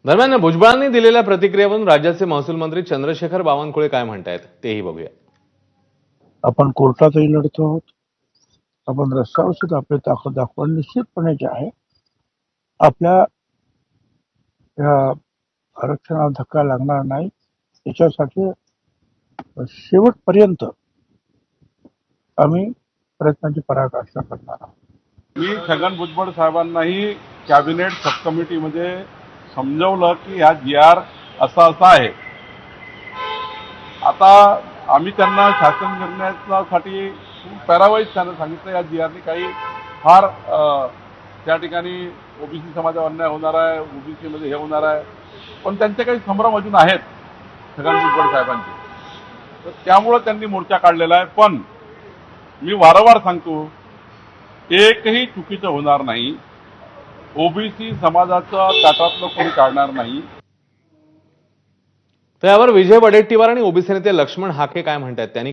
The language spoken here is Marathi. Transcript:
दरम्यान भुजबळांनी दिलेल्या प्रतिक्रियेवरून राज्याचे महसूल मंत्री चंद्रशेखर बावनकुळे काय म्हणतायत तेही बघूया। आपण कोर्टातही लढतो आहोत, आपण रस्त्यावर सुद्धा आपली ताकद दाखवणं निश्चितपणे जे आहे आपल्या या आरक्षणाला धक्का लागणार नाही याच्यासाठी शेवटपर्यंत आम्ही प्रयत्नांची पराकाष्ठा करणार आहोत। मी छगन भुजबळ साहेबांनाही कॅबिनेट सब कमिटीमध्ये समजवलं की हा जी.आर. असा आहे। आता आम्ही त्यांना शासन निर्णयासाठी पॅरावाईज त्यांना सांगितलं या जी.आरने काही फार त्या ठिकाणी ओबीसी समाजावर अन्याय होणार आहे, ओबीसी मध्ये हे होणार आहे, पण त्यांचे काही संभ्रम अजून आहेत छगन भुजबळ साहेबांचे, तर त्यामुळे त्यांनी मोर्चा काढलेला आहे। पण मी वारंवार सांगतो एकही चुकीचं होणार नाही, ओबीसी समाजाचं ताटातलं कोणी काढणार नाही। त्यावर विजय वडेट्टीवार आणि ओबीसी नेते लक्ष्मण हाके काय म्हणतात त्यांनी